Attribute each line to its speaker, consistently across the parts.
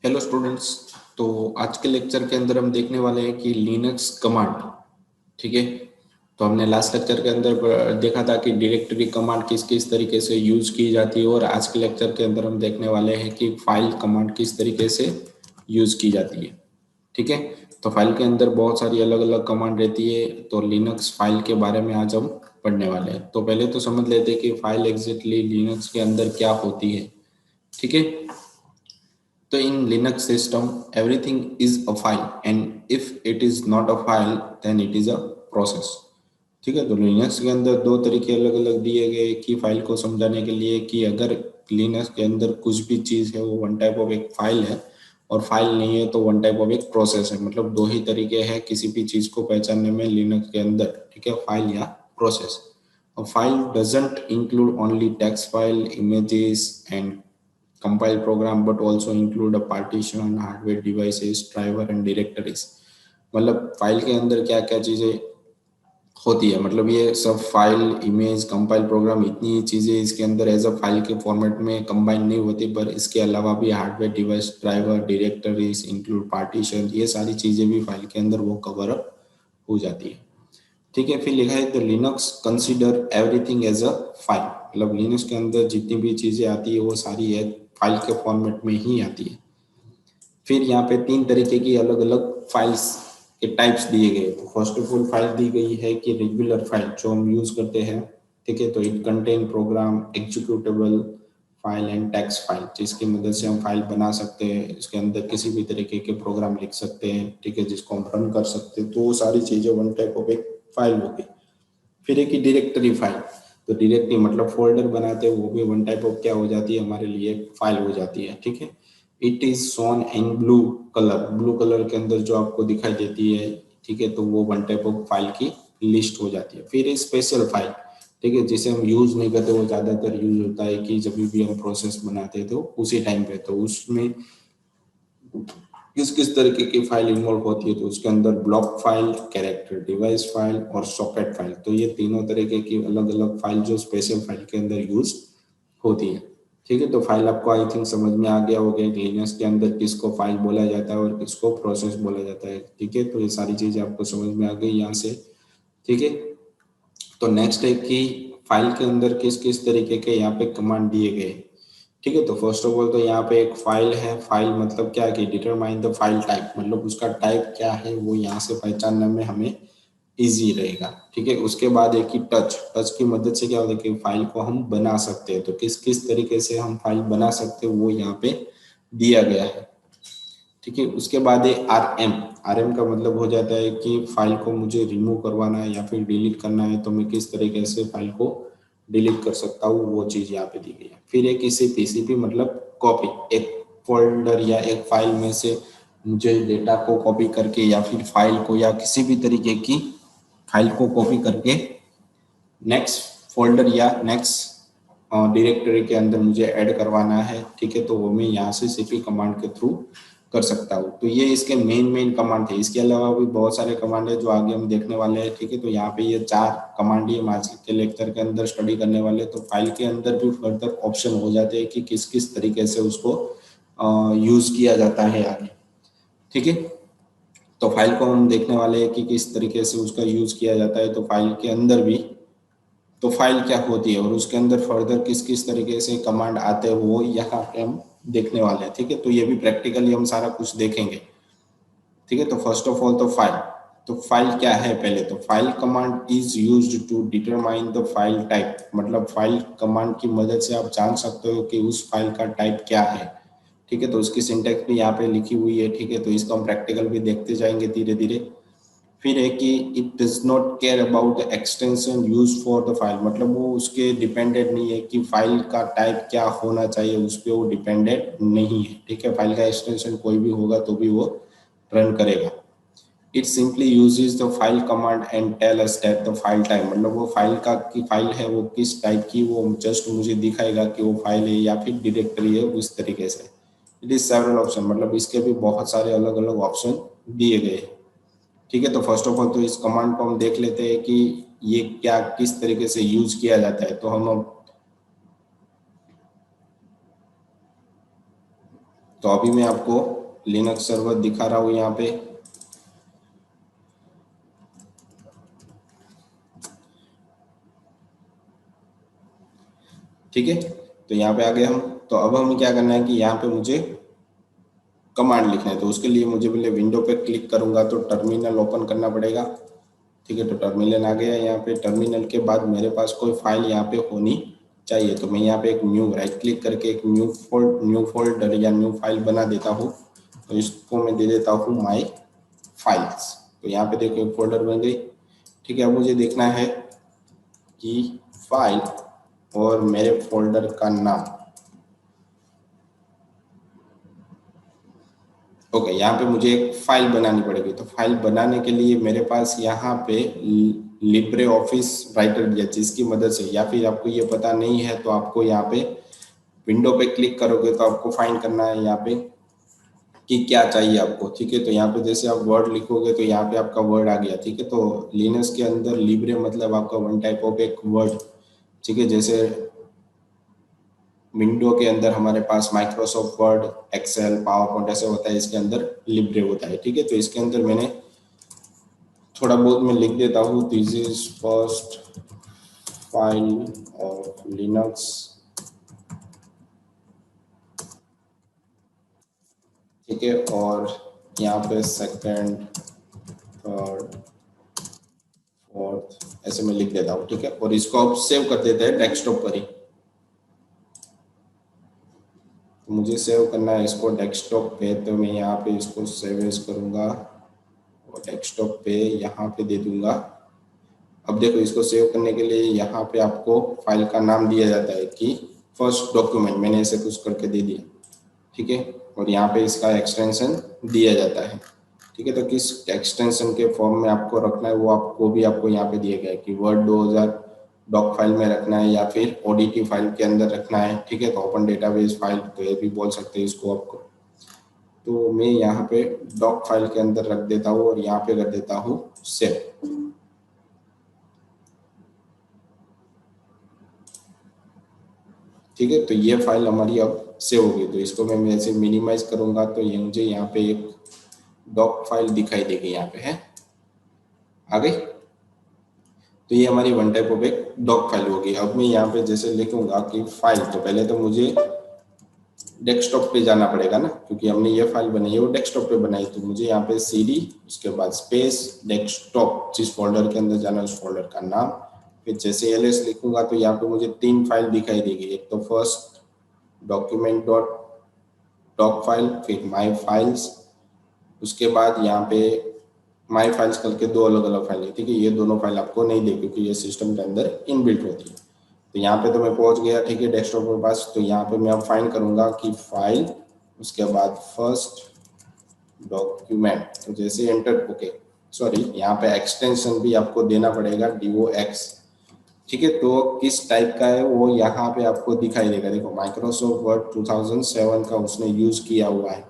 Speaker 1: Hello students. तो आज के लेक्चर के अंदर हम देखने वाले हैं कि लिनक्स कमांड। ठीक है। तो हमने लास्ट लेक्चर के अंदर देखा था कि डायरेक्टरी कमांड किस किस तरीके से यूज की जाती है, और आज के लेक्चर के अंदर हम देखने वाले हैं कि फाइल कमांड किस तरीके से यूज की जाती है। ठीक है। तो फाइल के अंदर बहुत सारी अलग अलग कमांड रहती है, तो लिनक्स फाइल के बारे में आज हम पढ़ने वाले हैं। तो पहले तो समझ लेते हैं कि फाइल एग्जैक्टली लिनक्स के अंदर क्या होती है। ठीक है। So in Linux system, everything is a file, and if it is not a file, then it is a process. ठीक है। तो लिनक्स के अंदर दो तरीके अलग अलग दिए गए कि फाइल को समझाने के लिए, कि अगर लिनक्स के अंदर कुछ भी चीज़ है वो वन टाइप ऑफ एक फाइल है, और फाइल नहीं है तो वन टाइप ऑफ एक प्रोसेस है। मतलब दो ही तरीके हैं किसी भी चीज़ को पहचानने में लिनक्स के अंदर। ठीक है, फाइल या process. A file doesn't include only text file, images, and compile program, but also include a partition, hardware devices, driver and directories। मतलब फाइल के अंदर क्या क्या चीज़ें होती है, मतलब ये सब फाइल, इमेज, कंपाइल प्रोग्राम, इतनी ही चीज़ें इसके अंदर एज अ फाइल के फॉर्मेट में कंबाइन नहीं होती, पर इसके अलावा भी hardware device, driver, directories, include partition, ये सारी चीज़ें भी फाइल के अंदर वो कवर अप हो जाती है। ठीक है। फिर लिखा है the Linux consider everything as a file. मतलब लिनक्स के अंदर जितनी भी चीज़ें आती है वो सारी एक फाइल के फॉर्मेट में ही आती है। फिर यहाँ पे तीन तरीके की अलग अलग फाइल्स के टाइप्स दिए गए। तो फर्स्ट ऑफ ऑल फाइल दी गई है कि रेगुलर फाइल जो हम यूज करते हैं। ठीक है। तो it contain program, executable file and text file, जिसकी मदद से हम फाइल बना सकते हैं, इसके अंदर किसी भी तरीके के प्रोग्राम लिख सकते हैं। ठीक है, जिसको हम रन कर सकते हैं। तो वो सारी चीज़ें वन टाइप ऑफ एक फाइल हो गई। फिर एक ही डायरेक्टरी फाइल। तो डायरेक्टरी मतलब फोल्डर बनाते हैं, वो भी वन टाइप ऑफ क्या हो जाती है, हमारे लिए फाइल हो जाती है। ठीक है। It is shown in blue colour, blue colour के अंदर जो आपको दिखाई देती है। ठीक है, तो वो वन टाइप ऑफ फाइल की लिस्ट हो जाती है। फिर स्पेशल फाइल, ठीक है, जिसे हम यूज नहीं करते, वो ज्यादातर यूज होता है कि जब भी हम प्रोसेस बनाते हैं तो उसी टाइम पे, तो उसमें किस किस तरीके की फाइल इन्वॉल्व होती है। तो उसके अंदर block file, character device file और सॉकेट फाइल, तो ये तीनों तरीके की अलग अलग फाइल जो स्पेशल फाइल के अंदर यूज होती है। ठीक है। तो फाइल आपको आई थिंक समझ में आ गया होगा कि लिनक्स के अंदर किसको फाइल बोला जाता है और किसको प्रोसेस बोला जाता है। ठीक है। तो ये सारी चीजें आपको समझ में आ गई यहाँ से। ठीक है। तो नेक्स्ट है कि फाइल के अंदर किस किस तरीके के यहाँ पे कमांड दिए गए। ठीक है। तो फर्स्ट ऑफ ऑल तो यहाँ पे एक फाइल है। फाइल मतलब क्या है कि डिटरमाइन द फाइल टाइप, मतलब उसका टाइप क्या है वो यहाँ से पहचानने में हमें इजी रहेगा। ठीक है। उसके बाद एक ही टच, टच की मदद से क्या होता है कि फाइल को हम बना सकते हैं। तो किस किस तरीके से हम फाइल बना सकते हैं वो यहाँ पे दिया गया है। ठीक है। उसके बाद है आर एम। आर एम का मतलब हो जाता है कि फाइल को मुझे रिमूव करवाना है या फिर डिलीट करना है, तो मैं किस तरीके से फाइल को डिलीट कर सकता हूँ, वो चीज यहाँ पे दी गई है। फिर एक सीपी, सीपी मतलब कॉपी, एक फोल्डर या एक फाइल में से मुझे डेटा को कॉपी करके या फिर फाइल को या किसी भी तरीके की फाइल को कॉपी करके नेक्स्ट फोल्डर या नेक्स्ट डायरेक्टरी के अंदर मुझे ऐड करवाना है। ठीक है। तो वो मैं यहाँ से सीपी कमांड के थ्रू कर सकता हूँ। तो ये इसके मेन कमांड थे। इसके अलावा भी बहुत सारे कमांड है जो आगे हम देखने वाले हैं। ठीक है। तो यहाँ पे ये चार कमांड ही हम आज के लेक्चर के अंदर स्टडी करने वाले हैं। तो फाइल के अंदर भी फर्दर ऑप्शन हो जाते हैं कि किस किस तरीके से उसको यूज किया जाता है आगे। ठीक है। तो फाइल को हम देखने वाले हैं कि किस तरीके से उसका यूज किया जाता है। तो फाइल के अंदर भी तो फाइल क्या होती है और उसके अंदर फर्दर किस किस तरीके से कमांड आते हैं वो यहाँ पे हम देखने वाले हैं। ठीक है। तो ये भी प्रैक्टिकली हम सारा कुछ देखेंगे। ठीक है। तो फर्स्ट ऑफ ऑल तो फाइल, तो फाइल क्या है पहले, तो file command is used to determine the file type. मतलब फाइल कमांड की मदद से आप जान सकते हो कि उस फाइल का टाइप क्या है। ठीक है। तो उसकी सिंटेक्स भी यहाँ पे लिखी हुई है। ठीक है। तो इसको हम प्रैक्टिकल भी देखते जाएंगे धीरे धीरे। फिर है कि it does not care about the extension use for the file, मतलब वो उसके डिपेंडेंट नहीं है कि फाइल का टाइप क्या होना चाहिए, उस पर वो डिपेंडेंट नहीं है। ठीक है। फाइल का एक्सटेंशन कोई भी होगा तो भी वो रन करेगा। It simply uses the file command and tell us that the file type, मतलब वो फाइल का की फाइल है वो किस टाइप की, वो जस्ट मुझे दिखाएगा कि वो फाइल है या फिर डायरेक्टरी है, उस तरीके से। इट इज सेवरल ऑप्शन, मतलब इसके भी बहुत सारे अलग अलग ऑप्शन दिए गए हैं। ठीक है। तो फर्स्ट ऑफ ऑल तो इस कमांड को हम देख लेते हैं कि ये क्या किस तरीके से यूज किया जाता है। तो हम तो अभी मैं आपको लिनक्स सर्वर दिखा रहा हूँ यहाँ पे। ठीक है, तो यहाँ पे आ गए हम। तो अब हमें क्या करना है कि यहाँ पे मुझे कमांड लिखना है। तो उसके लिए मुझे पहले विंडो पे क्लिक करूंगा तो टर्मिनल ओपन करना पड़ेगा। ठीक है, तो टर्मिनल आ गया यहाँ पे। टर्मिनल के बाद मेरे पास कोई फाइल यहाँ पे होनी चाहिए। तो मैं यहाँ पे एक न्यू राइट क्लिक करके एक न्यू फोल्डर या न्यू फाइल बना देता हूँ। तो इसको मैं दे देता हूँ माई फाइल्स। तो यहाँ पे देखो एक फोल्डर बन गई। ठीक है, अब मुझे देखना है कि फाइल और मेरे फोल्डर का नाम। ओके, यहाँ पे मुझे एक फाइल बनानी पड़ेगी। तो फाइल बनाने के लिए मेरे पास यहाँ पे लिब्रे ऑफिस राइटर या जिसकी मदद से, या फिर आपको ये पता नहीं है तो आपको यहाँ पे विंडो पे क्लिक करोगे तो आपको फाइंड करना है यहाँ पे कि क्या चाहिए आपको। ठीक है, तो यहाँ पे जैसे आप वर्ड लिखोगे तो यहाँ पे आपका वर्ड आ गया। ठीक है, तो लिनक्स के अंदर लिब्रे मतलब आपका वन टाइप ऑफ एक वर्ड। ठीक है, जैसे विंडो के अंदर हमारे पास Microsoft Word, Excel, PowerPoint ऐसे होता है, इसके अंदर लिब्रे होता है। ठीक है, तो इसके अंदर मैंने थोड़ा बहुत मैं लिख देता हूँ, this is first file of Linux. ठीक है, और यहाँ पे सेकंड, थर्ड, फोर्थ ऐसे मैं लिख देता हूँ। ठीक है, और इसको आप सेव कर देते हैं डेस्कटॉप पर ही। तो मुझे सेव करना है इसको डेस्कटॉप पे, तो मैं यहाँ पे इसको सेव एज करूँगा और डेस्कटॉप पे यहाँ पे दे दूंगा। अब देखो, इसको सेव करने के लिए यहाँ पे आपको फाइल का नाम दिया जाता है कि फर्स्ट डॉक्यूमेंट, मैंने ऐसे कुछ करके दे दिया। ठीक है, और यहाँ पे इसका एक्सटेंशन दिया जाता है। ठीक है, तो किस एक्सटेंशन के फॉर्म में आपको रखना है वो आपको यहाँ पे दिया गया है कि वर्ड 2000 डॉक फाइल में रखना है या फिर ओडीटी फाइल के अंदर रखना है। ठीक है, तो ओपन डेटाबेस फाइल तो ये भी बोल सकते हैं इसको आपको। तो मैं यहाँ पे डॉक फाइल के अंदर रख देता हूँ और यहाँ पे कर देता हूँ सेव। ठीक है, तो ये फाइल हमारी अब सेव होगी। तो इसको मैं ऐसे मिनिमाइज करूंगा तो ये मुझे यहाँ पे एक डॉक फाइल दिखाई देगी, यहाँ पे है, आ गई। तो ये हमारी वन टाइप ऑफ एक डॉक फाइल होगी। अब मैं यहाँ पे जैसे लिखूंगा कि फाइल, तो पहले तो मुझे डेस्कटॉप पे जाना पड़ेगा ना, क्योंकि हमने ये फाइल बनाई है वो डेस्कटॉप पे बनाई। तो मुझे यहाँ पे CD, उसके बाद स्पेस डेस्कटॉप, जिस फोल्डर के अंदर जाना है उस फोल्डर का नाम। फिर जैसे LS लिखूंगा तो यहाँ पे मुझे 3 फाइल दिखाई देगी। एक तो first document dot doc file, फिर माई फाइल्स, उसके बाद यहाँ पे माई फाइल्स करके 2 अलग अलग फाइल है। ठीक है, ये दोनों फाइल आपको नहीं दे क्योंकि ये सिस्टम के अंदर इनबिल्ट होती है। तो यहाँ पे तो मैं पहुंच गया। ठीक है, डेस्कटॉप के पास। तो यहाँ पे मैं अब फाइंड करूंगा कि फाइल, उसके बाद फर्स्ट डॉक्यूमेंट। तो जैसे एंटर, ओके सॉरी, यहाँ पे एक्सटेंशन भी आपको देना पड़ेगा DOX। ठीक है, तो किस टाइप का है वो यहाँ पे आपको दिखाई देगा। देखो, माइक्रोसॉफ्ट वर्ड 2007 का उसने यूज किया हुआ है।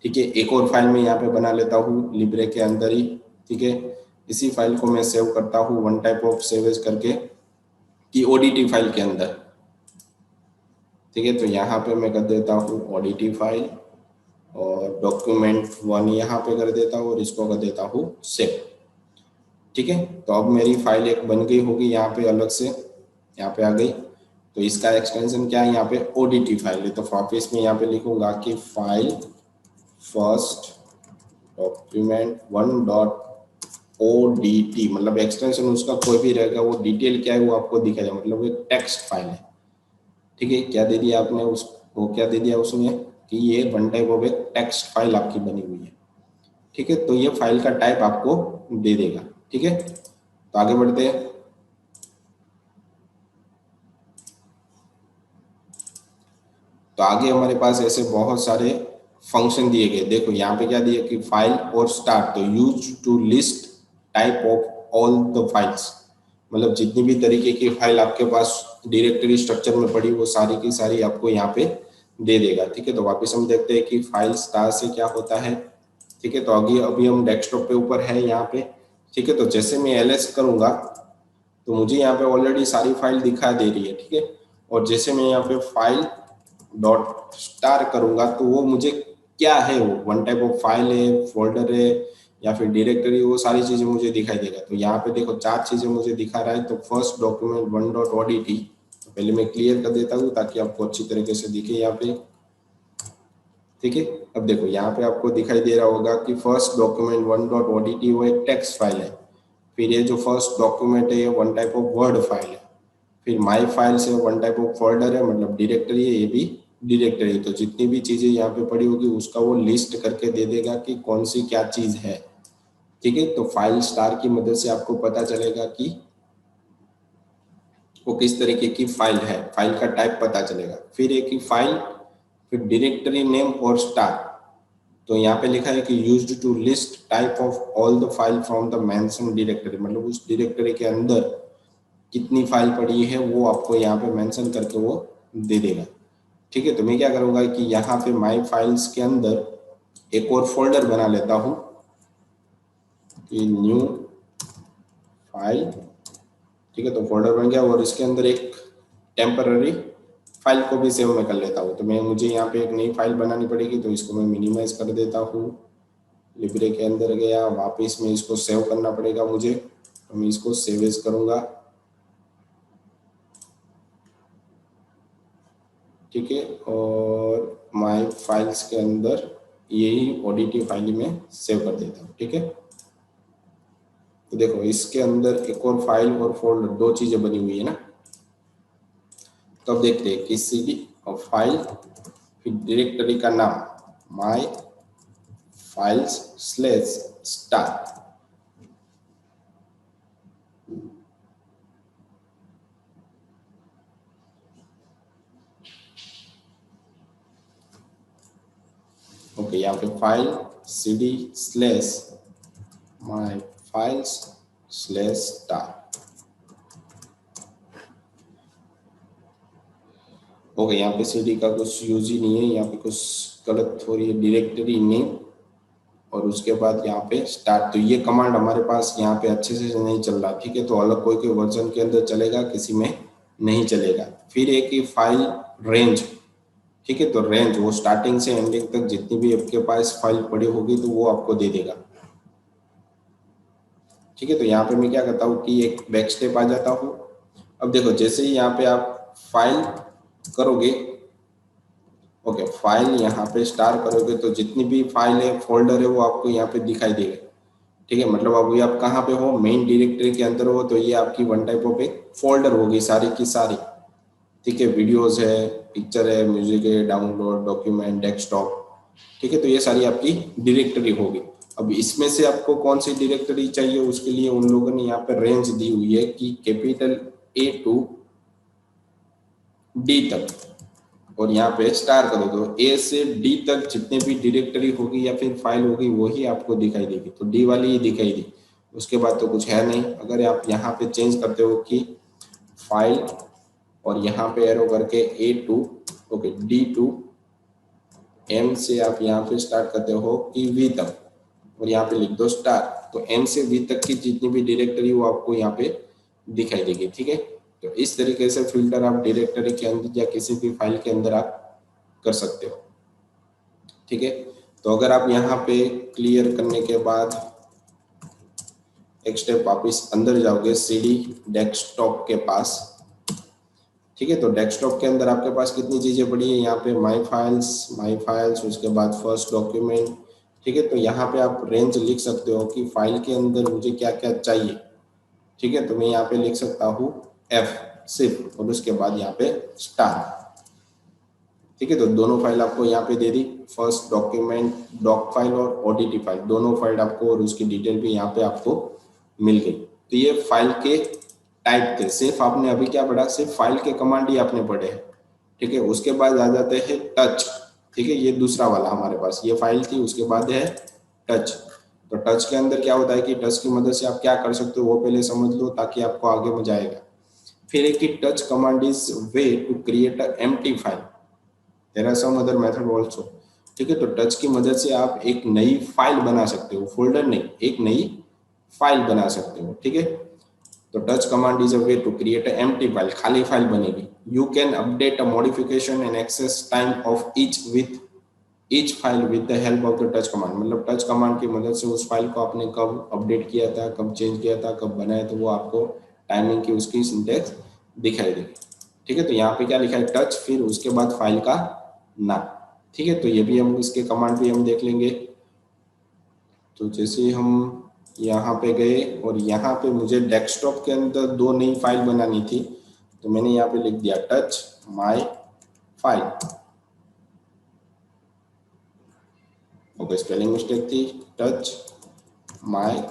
Speaker 1: ठीक है, एक और फाइल में यहाँ पे बना लेता हूँ लिब्रे के अंदर ही। ठीक है, इसी फाइल को मैं सेव करता हूँ वन टाइप ऑफ सेवेज करके कि ODT फाइल के अंदर। ठीक है, तो यहाँ पे मैं कर देता हूँ ODT फाइल और डॉक्यूमेंट 1 यहाँ पे कर देता हूँ और इसको कर देता हूँ सेव। ठीक है, तो अब मेरी फाइल एक बन गई होगी यहाँ पे अलग से, यहाँ पे आ गई। तो इसका एक्सटेंशन क्या है, यहाँ पे ODT फाइल है। तो वापिस में यहाँ पे लिखूंगा कि file first document 1 dot ODT, मतलब एक्सटेंशन उसका कोई भी रहेगा, वो डिटेल क्या है वो आपको दिखाएगा, मतलब एक टेक्स्ट फाइल है। ठीक है, क्या दे दिया आपने उसको, क्या दे दिया उसमें कि ये वन टाइप ऑफ एक टेक्स्ट फाइल आपकी बनी हुई है। ठीक है, तो ये फाइल का टाइप आपको दे देगा। ठीक है, तो आगे बढ़ते हैं। तो आगे हमारे पास ऐसे बहुत सारे फंक्शन दिए गए। देखो यहाँ पे क्या दिया कि फाइल और स्टार्ट, तो use to list type of all the files, मतलब जितनी भी तरीके की फाइल आपके पास डायरेक्टरी स्ट्रक्चर में पड़ी वो सारी की सारी आपको यहाँ पे दे देगा। ठीक है, तो वापस हम देखते हैं कि फाइल स्टार से क्या होता है। ठीक है, तो अभी हम डेस्कटॉप पे ऊपर है यहाँ पे। ठीक है, तो जैसे मैं LS करूंगा तो मुझे यहाँ पे ऑलरेडी सारी फाइल दिखा दे रही है। ठीक है, और जैसे मैं यहाँ पे फाइल डॉट स्टार करूंगा तो वो मुझे क्या है वो, वन टाइप ऑफ फाइल है, फोल्डर है या फिर डायरेक्टरी, वो सारी चीजें मुझे दिखाई देगा। तो यहाँ पे देखो 4 चीजें मुझे दिखा रहा है। तो first document one dot ODT, तो पहले मैं क्लियर कर देता हूँ ताकि आपको अच्छी तरीके से दिखे यहाँ पे। ठीक है, अब देखो यहाँ पे आपको दिखाई दे रहा होगा कि first document one dot ODT वो एक टेक्स्ट फाइल है। फिर ये जो फर्स्ट डॉक्यूमेंट है ये one type of word file है। फिर माई फाइल्स है वन टाइप ऑफ फोल्डर है, मतलब डायरेक्टरी है, ये भी डायरेक्टरी। तो जितनी भी चीजें यहाँ पे पड़ी होगी उसका वो लिस्ट करके दे देगा कि कौन सी क्या चीज है। ठीक है, तो फाइल स्टार की मदद से आपको पता चलेगा कि वो किस तरीके की फाइल है, फाइल का टाइप पता चलेगा। फिर एक ही फाइल, फिर डायरेक्टरी नेम और स्टार। तो यहाँ पे लिखा है कि used to list type of all the file from the mention directory, मतलब उस डायरेक्टरी के अंदर कितनी फाइल पड़ी है वो आपको यहाँ पे मेंशन करके वो दे देगा। ठीक है, तो मैं क्या करूँगा कि यहाँ पे माई फाइल्स के अंदर एक और फोल्डर बना लेता हूँ कि न्यू फाइल। ठीक है, तो फोल्डर बन गया और इसके अंदर एक टेम्पररी फाइल को भी सेव में कर लेता हूँ। तो मुझे यहाँ पे एक नई फाइल बनानी पड़ेगी, तो इसको मैं मिनिमाइज कर देता हूँ। लिब्रे के अंदर गया, वापस में इसको सेव करना पड़ेगा मुझे, तो मैं इसको सेव एज करूँगा। ठीक है, और माई फाइल्स के अंदर यही ओडीटी फाइल में सेव कर देता हूँ। ठीक है, तो देखो इसके अंदर एक और फाइल और फोल्डर, दो चीजें बनी हुई है ना। तो अब देखते हैं कि सीडी और फाइल, फिर डायरेक्टरी का नाम my files slash star. Okay, यहाँ पे file CD slash my files slash star. Okay, यहाँ पे सीडी का कुछ यूज ही नहीं है, यहाँ पे कुछ गलत हो रही है, डायरेक्टरी नेम और उसके बाद यहाँ पे स्टार्ट। तो ये कमांड हमारे पास यहाँ पे अच्छे से नहीं चल रहा। ठीक है, तो अलग कोई कोई वर्जन के अंदर चलेगा, किसी में नहीं चलेगा। फिर एक ही फाइल रेंज। ठीक है, तो रेंज वो स्टार्टिंग से एंडिंग तक जितनी भी आपके पास फाइल पड़ी होगी तो वो आपको दे देगा। ठीक है, तो यहाँ पे मैं क्या करता हूँ कि एक बैक स्टेप आ जाता हूँ। अब देखो जैसे ही यहाँ पे आप फाइल करोगे, ओके, फाइल यहाँ पे स्टार करोगे तो जितनी भी फाइल है, फोल्डर है, वो आपको यहाँ पे दिखाई देगा। ठीक है, मतलब अभी आप कहाँ पे हो, मेन डायरेक्टरी के अंदर हो, तो ये आपकी वन टाइप ऑफ एक फोल्डर होगी सारी की सारी। ठीक है, वीडियोस है, पिक्चर है, म्यूजिक है, डाउनलोड, डॉक्यूमेंट, डेस्कटॉप। ठीक है, तो ये सारी आपकी डायरेक्टरी होगी। अब इसमें से आपको कौन सी डायरेक्टरी चाहिए, उसके लिए उन लोगों ने यहाँ पे रेंज दी हुई है कि कैपिटल ए टू डी तक, और यहाँ पे स्टार करो तो ए से डी तक जितने भी डायरेक्टरी होगी या फिर फाइल होगी वही आपको दिखाई देगी। तो डी वाली ही दिखाई दी, उसके बाद तो कुछ है नहीं। अगर आप यहाँ पे चेंज करते हो कि फाइल और यहाँ पे एरो करके A to, okay, D to M से आप यहाँ पे स्टार्ट करते हो कि वी तक, और यहाँ पे लिख दो स्टार, तो एम से वी तक की जितनी भी डायरेक्टरी वो आपको यहाँ पे दिखाई देगी। ठीक है, तो इस तरीके से फिल्टर आप डायरेक्टरी के अंदर या किसी भी फाइल के अंदर आप कर सकते हो। ठीक है, तो अगर आप यहाँ पे क्लियर करने के बाद एक स्टेप वापस अंदर जाओगे सीडी डेस्कटॉप के पास। ठीक है, तो डेस्कटॉप के अंदर आपके पास कितनी चीजें पड़ी है, यहाँ पे माई फाइल्स, उसके बाद फर्स्ट डॉक्यूमेंट। ठीक है, तो यहाँ पे आप रेंज लिख सकते हो कि फाइल के अंदर मुझे क्या क्या चाहिए। ठीक है, तो मैं यहाँ पे लिख सकता हूँ एफ सिर्फ, और उसके बाद यहाँ पे स्टार। ठीक है, तो दोनों फाइल आपको यहाँ पे दे दी, फर्स्ट डॉक्यूमेंट डॉक फाइल और ओडीटी फाइल, दोनों फाइल आपको, और उसकी डिटेल भी यहाँ पे आपको मिल गई। तो ये फाइल के टाइप थे। सिर्फ आपने अभी क्या पढ़ा, सिर्फ फाइल के कमांड ही आपने पढ़े हैं। ठीक है, उसके बाद आ जाते हैं टच। ठीक है, ये दूसरा वाला हमारे पास, ये फाइल थी, उसके बाद है टच। तो टच के अंदर क्या होता है कि टच की मदद से आप क्या कर सकते हो वो पहले समझ लो ताकि आपको आगे मजा आएगा। फिर एक ही touch command is way to create a empty file, there are some other method also. ठीक है, तो टच की मदद से आप एक नई फाइल बना सकते हो, फोल्डर नहीं, एक नई फाइल बना सकते हो। ठीक है, तो touch command is a way to create a empty file, खाली फाइल बनेगी। You can update a modification and access time of each with each file with the help of the touch command, मतलब touch command की मदद से उस file को आपने कब अपडेट किया था, कब चेंज किया था, कब बनाया, तो वो आपको टाइमिंग की उसकी सिंटेक्स दिखाई देगी। ठीक है, तो यहाँ पे क्या लिखा है, टच, फिर उसके बाद फाइल का नाम। ठीक है, तो ये भी हम इसके कमांड भी हम देख लेंगे। तो जैसे हम यहाँ पे गए और यहाँ पे मुझे डेस्कटॉप के अंदर दो नई फाइल बनानी थी, तो मैंने यहाँ पे लिख दिया touch my file. Okay, spelling mistake थी, टच माय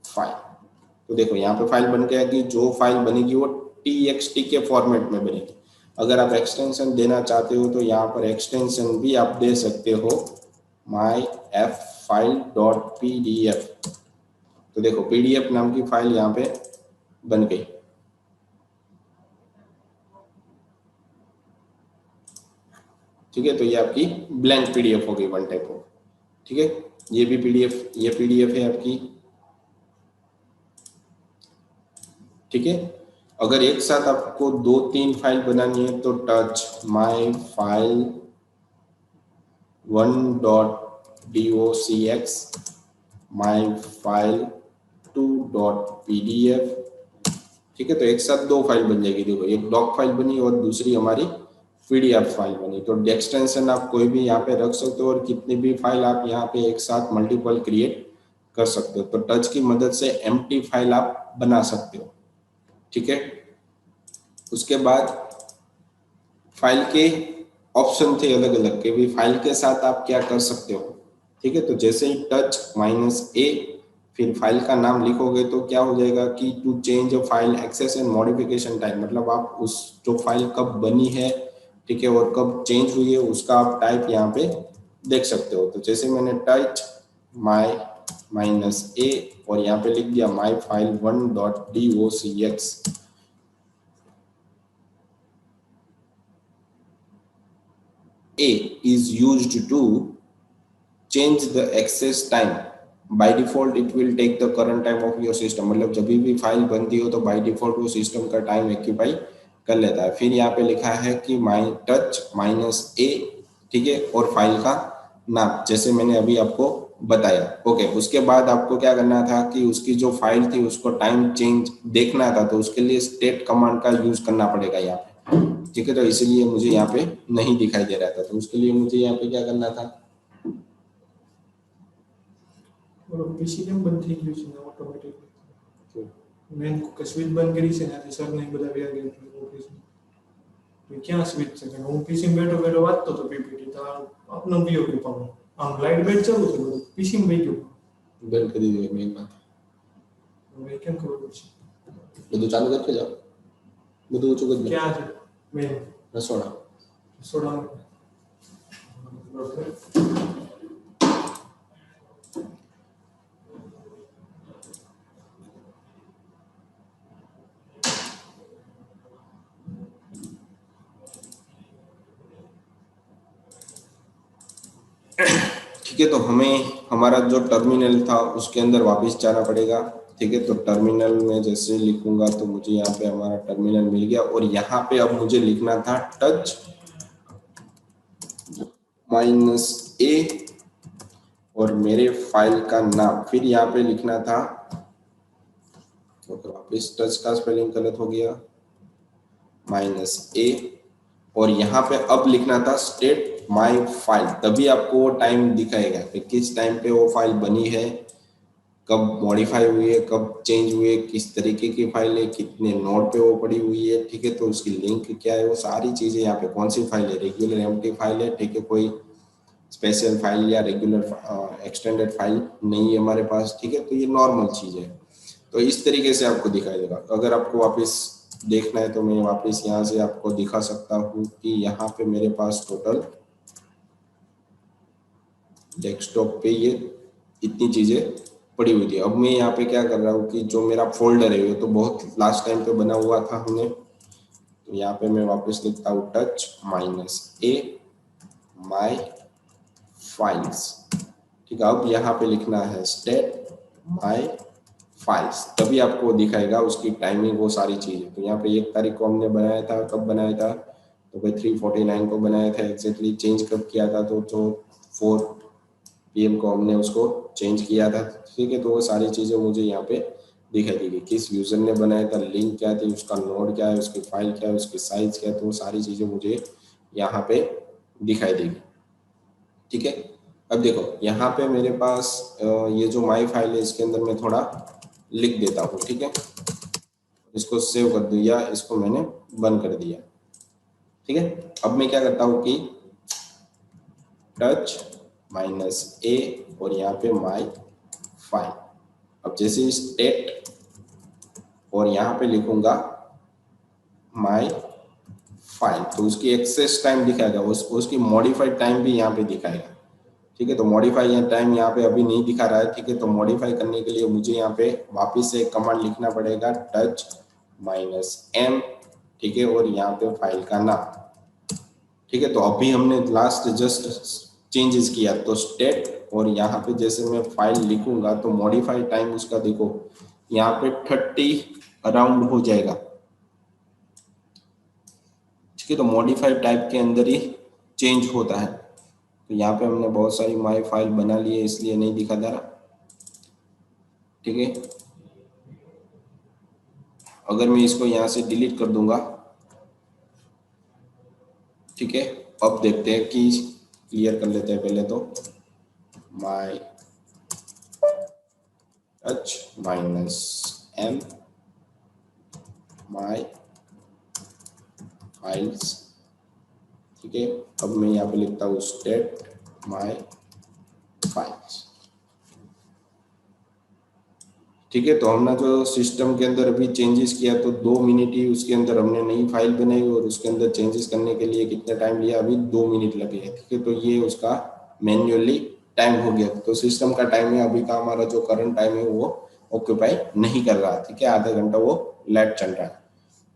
Speaker 1: फाइल। तो देखो यहाँ पे फाइल बन गया कि जो फाइल बनेगी वो txt के फॉर्मेट में बनेगी। अगर आप एक्सटेंशन देना चाहते हो तो यहाँ पर एक्सटेंशन भी आप दे सकते हो, myffile.pdf। तो देखो पीडीएफ नाम की फाइल यहाँ पे बन गई। ठीक है, तो ये आपकी ब्लैंक पीडीएफ हो गई, वन टाइप हो। ठीक है, ये भी पीडीएफ, ये पीडीएफ है आपकी। ठीक है, अगर एक साथ आपको दो तीन फाइल बनानी है तो touch my file 1.docx, my file 2.pdf। ठीक है, तो एक साथ दो फाइल बन जाएगी। देखो एक डॉक फाइल बनी और दूसरी हमारी पीडीएफ फाइल बनी। तो एक्सटेंशन आप कोई भी यहाँ पे रख सकते हो और कितनी भी फाइल आप यहाँ पे एक साथ मल्टीपल क्रिएट कर सकते हो। तो टच की मदद से एम्प्टी फाइल आप बना सकते हो। ठीक है, उसके बाद फाइल के ऑप्शन थे अलग अलग के भी, फाइल के साथ आप क्या कर सकते हो। ठीक है, तो जैसे ही टच -a फिर फाइल का नाम लिखोगे तो क्या हो जाएगा कि to change a file access and modification time, मतलब आप उस जो फाइल कब बनी है, ठीक है, और कब चेंज हुई है उसका आप टाइप यहाँ पे देख सकते हो। तो जैसे मैंने टच माय -a और यहाँ पे लिख दिया my file 1.docx। A is used to change the access time. By default it will take the current time of your system, मतलब जब भी फाइल बनती हो तो बाय डिफॉल्ट वो सिस्टम का टाइम एक्यूपाई कर लेता है। फिर यहाँ पे लिखा है कि माई टच -a, ठीक है, और फाइल का नाम जैसे मैंने अभी आपको बताया। ओके, उसके बाद आपको क्या करना था कि उसकी जो फाइल थी उसको टाइम चेंज देखना था, तो उसके लिए स्टेट कमांड का यूज करना पड़ेगा यहाँ पे। ठीक है, तो इसीलिए मुझे यहाँ पे नहीं दिखाई दे रहा था, तो उसके लिए मुझे यहाँ पे क्या करना था,
Speaker 2: पीसी કેમ બંધ થઈ ગયું છે ને ઓટોમેટિક મેન સ્વિચ બંધ કરી છે ને સર ને બધા વ્યા ગયા ઓફિસ તો ક્યાં સ્વિચ છે કે હું પીસી માં બેઠો બેઠો વાંચતો તો પીપીટી તો આપનો પીઓપી પાઉં આમ લાઈટ બેટ ચાલુ છે બધું પીસી માં વહી ગયું
Speaker 1: બંધ કરી દઈએ મેં બાत
Speaker 2: હવે કેમ ખબર પડશે
Speaker 1: બધું ચાલુ કરકે જાઓ, બધું ઓછું કરી દો।
Speaker 2: ક્યાં છે મેન
Speaker 1: રસોડા
Speaker 2: સોડા
Speaker 1: ठीक है, तो हमें हमारा जो टर्मिनल था उसके अंदर वापस जाना पड़ेगा। ठीक है, तो टर्मिनल में जैसे लिखूंगा तो मुझे यहाँ पे हमारा टर्मिनल मिल गया और यहाँ पे अब मुझे लिखना था टच -a और मेरे फाइल का नाम, फिर यहाँ पे लिखना था, तो वापस टच का स्पेलिंग गलत हो गया, -a और यहाँ पे अब लिखना था स्टेट माय फाइल, तभी आपको वो टाइम दिखाएगा कि किस टाइम पे वो फाइल बनी है, कब मॉडिफाई हुई है, कब चेंज हुई है, किस तरीके की फाइल है, कितने नोड पे वो पड़ी हुई है। ठीक है, तो उसकी लिंक क्या है, वो सारी चीजें यहाँ पे, कौन सी फाइल है, रेगुलर एम्प्टी फाइल है, ठीक है, कोई स्पेशल फाइल या रेगुलर एक्सटेंडेड फाइल नहीं है हमारे पास। ठीक है, तो ये नॉर्मल चीज है। तो इस तरीके से आपको दिखाई देगा। अगर आपको वापस देखना है तो मैं वापस यहाँ से आपको दिखा सकता हूँ कि यहाँ पे मेरे पास टोटल डेस्कटॉप पे ये इतनी चीजें पड़ी हुई थी। अब मैं यहाँ पे क्या कर रहा हूँ कि जो मेरा फोल्डर है वो तो बहुत लास्ट टाइम पे बना हुआ था हमने, तो यहाँ पे मैं वापस लिखता हूँ टच -a माय फाइल्स। ठीक है, अब यहाँ पे लिखना है स्टेट माय फाइल्स, तभी आपको दिखाएगा उसकी टाइमिंग, वो सारी चीजें। तो यहाँ पे 1 तारीख को हमने बनाया था, कब बनाया था, तो भाई 3:49 को बनाया था एग्जैक्टली। चेंज कब किया था, तो जो 4 PM को हमने उसको चेंज किया था, ठीक है। तो वो सारी चीज़ें मुझे यहाँ पे दिखाई देगी, किस यूज़र ने बनाया था, लिंक क्या थी, उसका नोड क्या है, उसकी फाइल क्या है, उसकी साइज क्या है, तो वो सारी चीज़ें मुझे यहाँ पे दिखाई देगी, ठीक है। अब देखो यहाँ पे मेरे पास ये जो माई फाइल है इसके अंदर मैं थोड़ा लिख देता हूँ, ठीक है। इसको सेव कर दिया, इसको मैंने बंद कर दिया, ठीक है। अब मैं क्या करता हूँ कि टच -a और यहाँ पे माई फाइल, अब जैसे स्टेट और यहाँ पे लिखूंगा माई फाइल, तो उसकी एक्सेस टाइम दिखाएगा, उसकी मॉडिफाइड टाइम भी यहाँ पे दिखाएगा, ठीक है। तो मॉडिफाई टाइम यहाँ पे अभी नहीं दिखा रहा है, ठीक है। तो मॉडिफाई करने के लिए मुझे यहाँ पे वापस से एक कमांड लिखना पड़ेगा, टच -m, ठीक है, और यहाँ पे फाइल का नाम, ठीक है। तो अभी हमने लास्ट जस्ट चेंजेस किया, तो स्टेट और यहाँ पे जैसे मैं फाइल लिखूंगा तो मॉडिफाई टाइम उसका देखो यहाँ पे 30 अराउंड हो जाएगा, ठीक है। तो मॉडिफाइड टाइप के अंदर ही चेंज होता है। तो यहाँ पे हमने बहुत सारी माई फाइल बना ली है इसलिए नहीं दिखा जा रहा, ठीक है। अगर मैं इसको यहाँ से डिलीट कर दूंगा, ठीक है, अब देखते हैं कि क्लियर कर लेते हैं पहले तो my touch -m my files, ठीक है। अब मैं यहाँ पे लिखता हूँ स्टेट माई फाइल्स, ठीक है। तो हमने जो सिस्टम के अंदर अभी चेंजेस किया तो 2 मिनट ही उसके अंदर हमने नई फाइल बनाई और उसके अंदर चेंजेस करने के लिए कितना टाइम लिया, अभी 2 मिनट लगे, ठीक है। तो ये उसका मैन्युअली टाइम हो गया, तो सिस्टम का टाइम है, अभी का हमारा जो करंट टाइम है वो ऑक्यूपाई नहीं कर रहा, ठीक है, आधा घंटा वो लेट चल रहा है,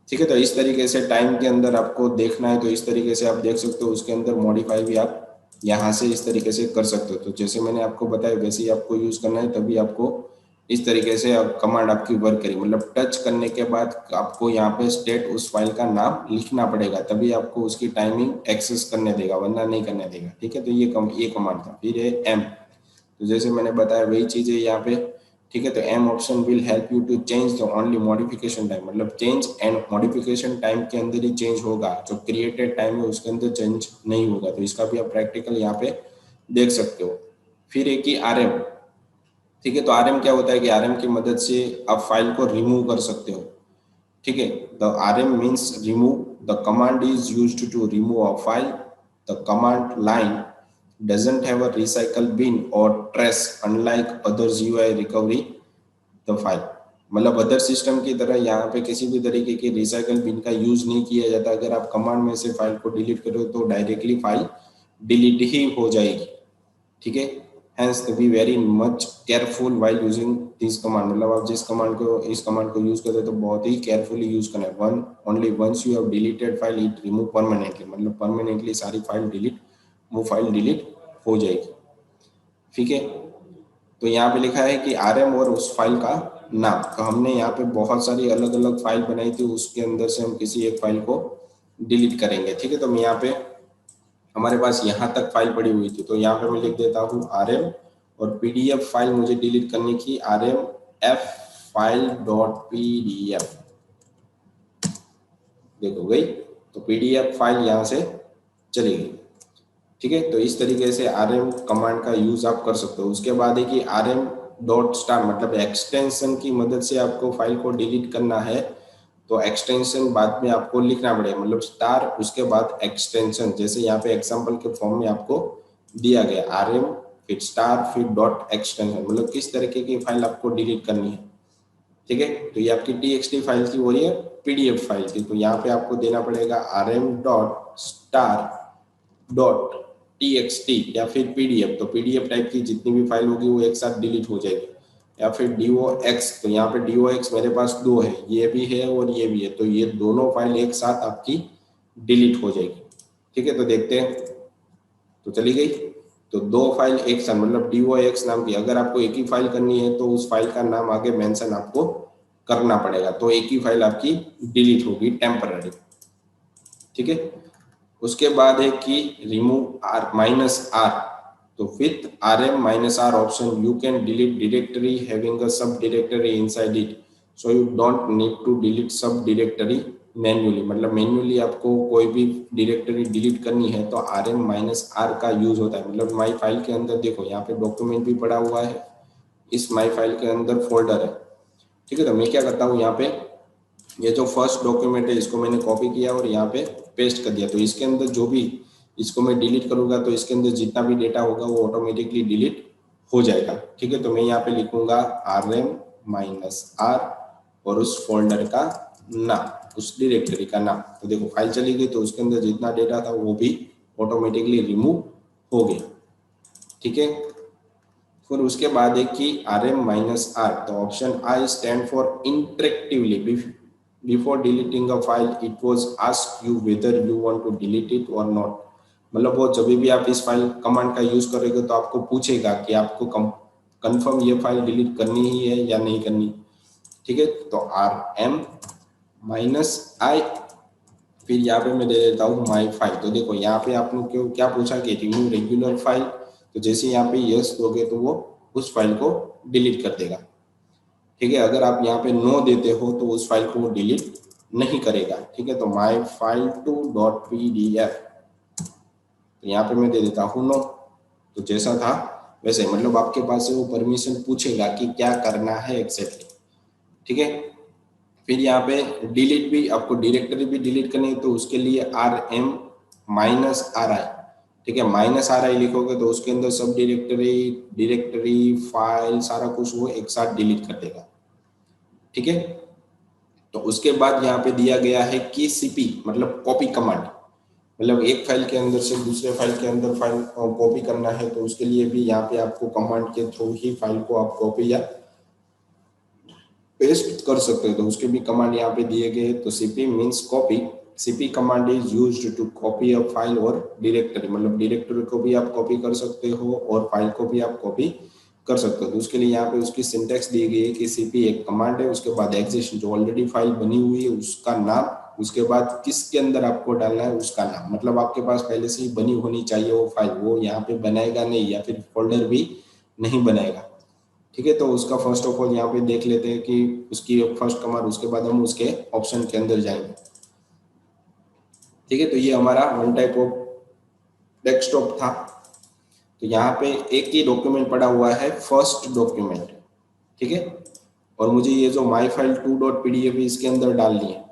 Speaker 1: ठीक है। तो इस तरीके से टाइम के अंदर आपको देखना है, तो इस तरीके से आप देख सकते हो, उसके अंदर मॉडिफाई भी आप यहाँ से इस तरीके से कर सकते हो। तो जैसे मैंने आपको बताया वैसे ही आपको यूज करना है, तभी आपको इस तरीके से अब कमांड आपकी वर्क करेगी, मतलब टच करने के बाद आपको यहाँ पे स्टेट उस फाइल का नाम लिखना पड़ेगा, तभी आपको उसकी टाइमिंग एक्सेस करने देगा, वरना नहीं करने देगा, ठीक है। तो ये कमांड था। फिर है एम, तो जैसे मैंने बताया वही चीज है यहाँ पे, ठीक है। तो M option will help you to change the only modification time, मतलब चेंज एंड मॉडिफिकेशन टाइम के अंदर ही चेंज होगा, जो क्रिएटेड टाइम है उसके अंदर चेंज नहीं होगा। तो इसका भी आप प्रैक्टिकल यहाँ पे देख सकते हो। फिर एक ही आरएम, ठीक है। तो आरएम क्या होता है कि आरएम की मदद से आप फाइल को रिमूव कर सकते हो, ठीक है। The RM means remove, the command is used to remove a file, the command line doesn't have a recycle bin or trace unlike others UI recovery the file, मतलब अदर सिस्टम की तरह यहाँ पे किसी भी तरीके की रिसाइकल बिन का यूज नहीं किया जाता। अगर आप कमांड में से फाइल को डिलीट करो तो डायरेक्टली फाइल डिलीट ही हो जाएगी, ठीक है। Hence to be very much careful while using this command, मतलब आप जिस कमांड को इस कमांड को यूज करते हो तो बहुत ही केयरफुली यूज करना है। One only once you have deleted file it remove permanently, मतलब परमानेंटली सारी फाइल डिलीट, वो फाइल डिलीट हो जाएगी, ठीक है। तो यहाँ पे लिखा है कि आरएम और उस फाइल का नाम, तो हमने यहाँ पे बहुत सारी अलग अलग फाइल बनाई थी, उसके अंदर से हम किसी एक फाइल को डिलीट करेंगे, ठीक है। तो मैं यहाँ पे हमारे पास यहाँ तक फाइल पड़ी हुई थी, तो यहाँ पे मैं लिख देता हूँ आरएम और पीडीएफ फाइल मुझे डिलीट करने की, RM F file dot PDF, देखो गई, तो पीडीएफ फाइल यहाँ से चली गई, ठीक है। तो इस तरीके से आरएम कमांड का यूज आप कर सकते हो। उसके बाद है कि आरएम डॉट स्टार, मतलब एक्सटेंशन की मदद से आपको फाइल को डिलीट करना है, तो एक्सटेंशन बाद में आपको लिखना पड़ेगा, मतलब स्टार उसके बाद एक्सटेंशन, जैसे यहाँ पे एग्जांपल के फॉर्म में आपको दिया गया आरएम फिर स्टार फिर डॉट एक्सटेंशन, मतलब किस तरीके की फाइल आपको डिलीट करनी है, ठीक है। तो ये आपकी txt फाइल थी और ये पीडीएफ फाइल थी, तो यहाँ पे आपको देना पड़ेगा RM dot star dot txt या फिर पीडीएफ, तो पीडीएफ टाइप की जितनी भी फाइल होगी वो एक साथ डिलीट हो जाएगी, या फिर dox, तो यहाँ पे dox मेरे पास दो है, ये भी है और ये भी है, तो ये दोनों फाइल एक साथ आपकी डिलीट हो जाएगी, ठीक है। तो देखते हैं, तो चली गई, तो दो फाइल एक साथ, मतलब dox नाम की, अगर आपको एक ही फाइल करनी है तो उस फाइल का नाम आगे मेंशन आपको करना पड़ेगा, तो एक ही फाइल आपकी डिलीट होगी टेम्पररी, ठीक है। उसके बाद है कि रिमूव आर -r, तो with rm-r option you can delete directory having a sub directory inside it, so you don't need to delete sub directory manually. मतलब मैन्युअली आपको कोई भी डायरेक्टरी डिलीट करनी है तो rm-r का यूज होता है। मतलब माई फाइल के अंदर देखो यहाँ पे डॉक्यूमेंट भी पड़ा हुआ है, इस माई फाइल के अंदर फोल्डर है, ठीक है। तो मैं क्या करता हूँ, यहाँ पे ये जो फर्स्ट डॉक्यूमेंट है इसको मैंने कॉपी किया और यहाँ पे पेस्ट कर दिया। तो इसके अंदर जो भी इसको मैं डिलीट करूंगा तो इसके अंदर जितना भी डेटा होगा वो ऑटोमेटिकली डिलीट हो जाएगा, ठीक है। तो मैं यहाँ पे लिखूंगा rm-r और उस फोल्डर का नाम, उस डायरेक्टरी का नाम। तो देखो फाइल चली गई, तो उसके अंदर जितना डेटा था वो भी ऑटोमेटिकली रिमूव हो गया, ठीक है। फिर उसके बाद है कि rm-r, तो option I stand for interactively. Before deleting a file it was ask you whether you want to delete it or not. मतलब वो जब भी आप इस फाइल कमांड का यूज करोगे तो आपको पूछेगा कि आपको कंफर्म ये फाइल डिलीट करनी ही है या नहीं करनी, ठीक है। तो rm-i, फिर यहाँ पे मैं दे देता हूँ माई फाइल। तो देखो यहाँ पे आपने क्यों क्या पूछा कि रिमूव रेगुलर फाइल, तो जैसे यहाँ पे यस दोगे तो वो उस फाइल को डिलीट कर देगा, ठीक है। अगर आप यहाँ पे नो देते हो तो उस फाइल को वो डिलीट नहीं करेगा, ठीक है। तो my file to dot pdf, तो यहाँ पे मैं दे देता हूँ नो। तो जैसा था वैसे, मतलब आपके पास से वो परमिशन पूछेगा कि क्या करना है एग्जैक्टली, ठीक है। फिर यहाँ पे डिलीट भी, आपको डायरेक्टरी भी डिलीट करनी है तो उसके लिए rm-ri, ठीक है। -ri लिखोगे तो उसके अंदर सब डायरेक्टरी फाइल सारा कुछ वो एक साथ डिलीट कर देगा, ठीक है। तो उसके बाद यहाँ पे दिया गया है कि cp मतलब कॉपी कमांड, मतलब एक फाइल के अंदर से दूसरे फाइल के अंदर फाइल कॉपी करना है तो उसके लिए भी यहाँ पे आपको कमांड के थ्रू ही फाइल को आप कॉपी या पेस्ट कर सकते हो। तो उसके भी कमांड यहाँ पे दिए गए। तो cp means copy, cp command is used to copy a file और डायरेक्टरी, मतलब डायरेक्टरी को भी आप कॉपी कर सकते हो और फाइल को भी आप कॉपी कर सकते हो। तो उसके लिए यहाँ पे उसकी सिंटेक्स दी गई है कि cp एक कमांड है, उसके बाद एग्जिस्ट जो ऑलरेडी फाइल बनी हुई है उसका नाम, उसके बाद किसके अंदर आपको डालना है उसका नाम। मतलब आपके पास पहले से ही बनी होनी चाहिए वो फाइल, वो यहाँ पे बनाएगा नहीं या फिर फोल्डर भी नहीं बनाएगा, ठीक है। तो उसका फर्स्ट ऑफ ऑल यहाँ पे देख लेते हैं कि उसकी फर्स्ट कमांड, उसके बाद हम उसके ऑप्शन के अंदर जाएंगे, ठीक है। तो ये हमारा वन टाइप ऑफ डेस्कटॉप था। तो यहाँ पे एक ही डॉक्यूमेंट पड़ा हुआ है, फर्स्ट डॉक्यूमेंट, ठीक है। और मुझे ये जो माई फाइल 2.pdf इसके अंदर डालनी है,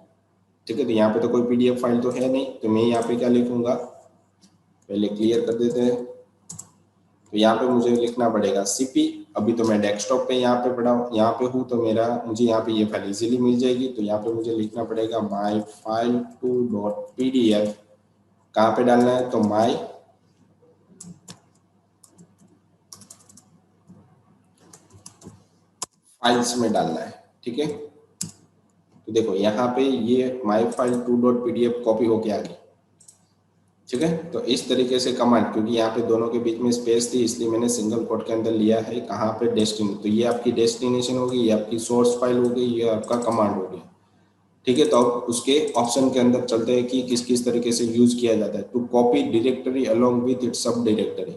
Speaker 1: ठीक है। तो यहाँ पे तो कोई पीडीएफ फाइल तो है नहीं, तो मैं यहाँ पे क्या लिखूंगा, पहले क्लियर कर देते हैं। तो यहाँ पे मुझे लिखना पड़ेगा cp, अभी तो मैं डेस्कटॉप पे यहाँ पे पड़ा यहाँ पे हूँ तो मुझे यहाँ पे ये फाइल इजीली मिल जाएगी। तो यहाँ पे मुझे लिखना पड़ेगा माई फाइल 2.pdf, कहाँ पे डालना है, तो माई फाइल्स में डालना है, ठीक है। तो देखो यहाँ पे ये माई फाइल 2.pdf कॉपी होके आ गई, ठीक है। तो इस तरीके से कमांड, क्योंकि यहाँ पे दोनों के बीच में स्पेस थी इसलिए मैंने सिंगल कोट के अंदर लिया है। कहाँ पे डेस्टिनेशन, तो ये आपकी डेस्टिनेशन होगी, ये आपकी सोर्स फाइल होगी, ये आपका कमांड हो गया, ठीक है। तो अब उसके ऑप्शन के अंदर चलते हैं कि किस किस तरीके से यूज किया जाता है। To copy directory along with its sub directory,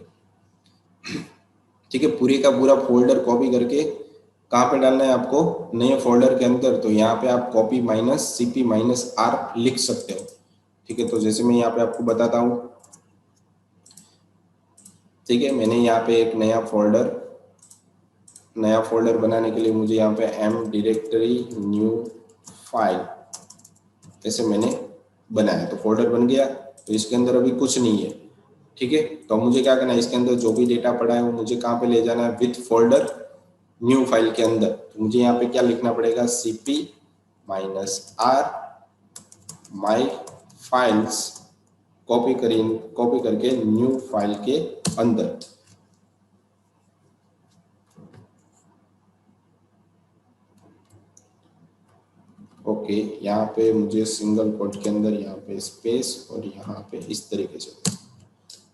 Speaker 1: ठीक है। पूरे का पूरा फोल्डर कॉपी करके कहाँ पे डालना है आपको, नए फोल्डर के अंदर। तो यहाँ पे आप कॉपी -cp-r लिख सकते हो, ठीक है। तो जैसे मैं यहाँ पे आपको बताता हूँ, ठीक है। मैंने यहाँ पे एक नया फोल्डर बनाने के लिए मुझे यहाँ पे m डायरेक्टरी न्यू फाइल ऐसे मैंने बनाया, तो फोल्डर बन गया। तो इसके अंदर अभी कुछ नहीं है, ठीक है। तो मुझे क्या करना है, इसके अंदर जो भी डेटा पड़ा है वो मुझे कहाँ पे ले जाना है, विथ फोल्डर न्यू फाइल के अंदर। तो मुझे यहाँ पे क्या लिखना पड़ेगा, cp-r माई फाइल्स, कॉपी करके न्यू फाइल के अंदर, ओके। यहाँ पे मुझे सिंगल कोट के अंदर यहाँ पे स्पेस और यहाँ पे इस तरीके से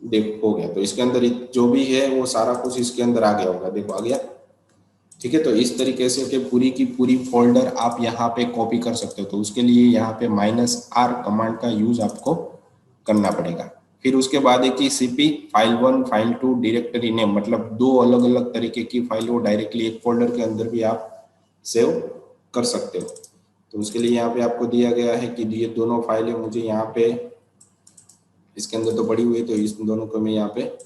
Speaker 1: देखो हो गया। तो इसके अंदर जो भी है वो सारा कुछ इसके अंदर आ गया होगा, देखो आ गया, ठीक है। तो इस तरीके से कि पूरी की पूरी फोल्डर आप यहाँ पे कॉपी कर सकते हो। तो उसके लिए यहाँ पे -r कमांड का यूज आपको करना पड़ेगा। फिर उसके बाद है कि cp file1 file2 directory name, मतलब दो अलग अलग तरीके की फाइल हो डायरेक्टली एक फोल्डर के अंदर भी आप सेव कर सकते हो। तो उसके लिए यहाँ पे आपको दिया गया है कि ये दोनों फाइलें मुझे यहाँ पे इसके अंदर तो पड़ी हुई है, तो इस दोनों को मैं यहाँ पे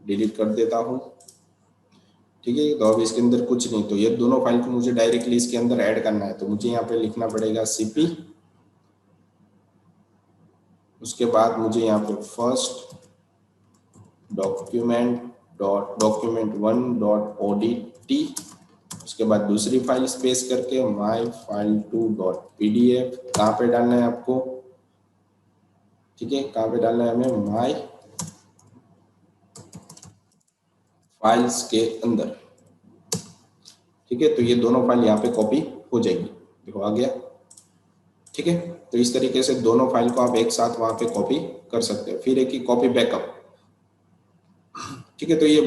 Speaker 1: डिलीट कर देता हूँ। ठीक है, तो अब इसके अंदर कुछ नहीं, तो ये दोनों फाइल को मुझे डायरेक्टली इसके अंदर ऐड करना है, तो मुझे यहाँ पे लिखना पड़ेगा cp, उसके बाद मुझे यहाँ पे फर्स्ट document1.odt, उसके बाद दूसरी फाइल स्पेस करके myfile2.pdf, कहाँ पे डालना है आपको, ठीक है, कहाँ पे डालना है हमें, माई फाइल्स के अंदर। ठीक है, तो ये दोनों फाइल यहाँ पे कॉपी हो जाएगी, देखो आ गया। ठीक है, तो इस तरीके से दोनों फाइल को आप एक साथ वहां पे कॉपी कर सकते हो। फिर एक ही कॉपी बैकअप, ठीक है, तो ये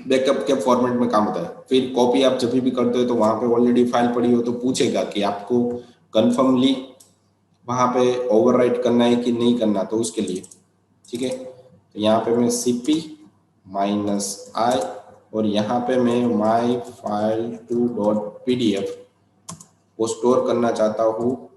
Speaker 1: बैकअप के फॉर्मेट में काम होता है। फिर कॉपी आप जब भी करते हो तो वहां पे ऑलरेडी फाइल पड़ी हो तो पूछेगा कि आपको कन्फर्मली वहां पे ओवरराइट करना है कि नहीं करना, तो उसके लिए। ठीक है, तो यहाँ पे मैं cp -i और यहाँ पे मैं myfile2.pdf को स्टोर करना चाहता हूँ।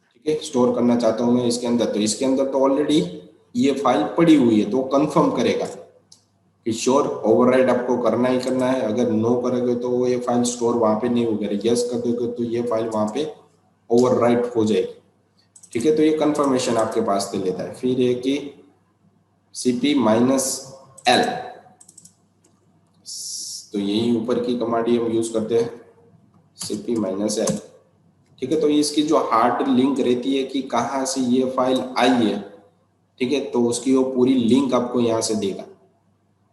Speaker 1: ठीक है, स्टोर करना चाहता हूँ मैं इसके अंदर, तो इसके अंदर तो ऑलरेडी ये फाइल पड़ी हुई है, तो कंफर्म करेगा कि श्योर ओवरराइट आपको करना ही करना है। अगर नो करोगे तो ये फाइल स्टोर वहां पे नहीं होगा, यस कर दोगे तो ये फाइल वहां पे ओवरराइट हो जाएगी। ठीक है, तो ये कंफर्मेशन आपके पास से लेता है। फिर है कि cp -l, तो यही ऊपर की कमांड हम यूज करते हैं, cp -l। ठीक है, तो इसकी जो हार्ड लिंक रहती है कि कहाँ से ये फाइल आई है, ठीक है, तो उसकी वो पूरी लिंक आपको यहाँ से देगा।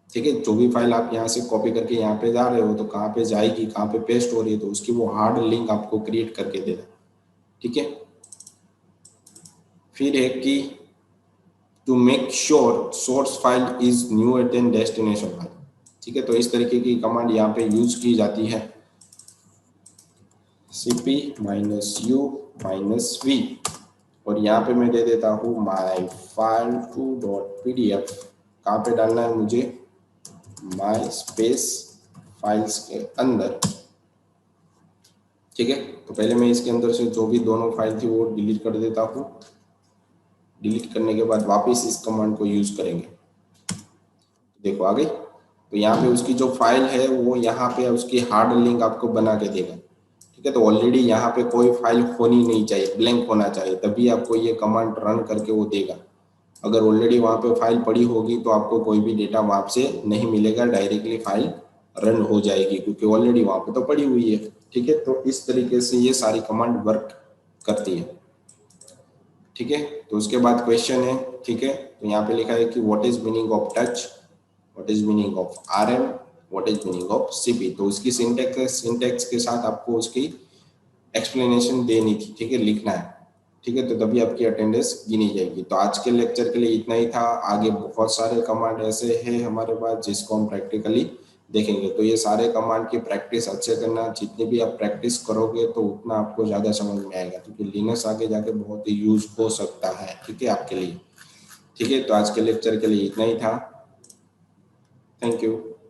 Speaker 1: ठीक है, जो भी फाइल आप यहाँ से कॉपी करके यहाँ पे जा रहे हो तो कहाँ पे जाएगी, कहाँ पे पेस्ट हो रही है, तो उसकी वो हार्ड लिंक आपको क्रिएट करके देगा। ठीक है, फिर है कि to make sure source file is newer than destination file. ठीक है, तो इस तरीके की कमांड यहाँ पे यूज की जाती है, cp -u -v, और यहाँ पे मैं दे देता हूँ myfile2.pdf, कहाँ पे डालना है मुझे, माई स्पेस फाइल्स के अंदर। ठीक है, तो पहले मैं इसके अंदर से जो भी दोनों फाइल थी वो डिलीट कर देता हूँ। डिलीट करने के बाद वापस इस कमांड को यूज करेंगे, देखो आ गई। तो यहाँ पे उसकी जो फाइल है वो यहाँ पे उसकी हार्ड लिंक आपको बना के देगा। ठीक है, तो ऑलरेडी यहाँ पे कोई फाइल होनी नहीं चाहिए, ब्लैंक होना चाहिए, तभी आपको ये कमांड रन करके वो देगा। अगर ऑलरेडी वहाँ पे फाइल पड़ी होगी तो आपको कोई भी डेटा वहां से नहीं मिलेगा, डायरेक्टली फाइल रन हो जाएगी क्योंकि ऑलरेडी वहां पे तो पड़ी हुई है। ठीक है, तो इस तरीके से ये सारी कमांड वर्क करती है। ठीक है, तो उसके बाद क्वेश्चन है। ठीक है, तो यहाँ पे लिखा है कि what is meaning of touch, what is meaning of rm, what is meaning of cp। तो उसकी सिंटेक्स के साथ आपको उसकी एक्सप्लेनेशन देनी थी। ठीक है, लिखना है। ठीक है, तो तभी आपकी अटेंडेंस गिनी जाएगी। तो आज के लेक्चर के लिए इतना ही था। आगे बहुत सारे कमांड ऐसे हैं हमारे पास जिसको हम प्रैक्टिकली देखेंगे। तो ये सारे कमांड की प्रैक्टिस अच्छे करना, जितनी भी आप प्रैक्टिस करोगे तो उतना आपको ज़्यादा समझ में आएगा, क्योंकि लिनक्स आगे जाके बहुत ही यूज हो सकता है। ठीक है, आपके लिए। ठीक है, तो आज के लेक्चर के लिए इतना ही था। Thank you.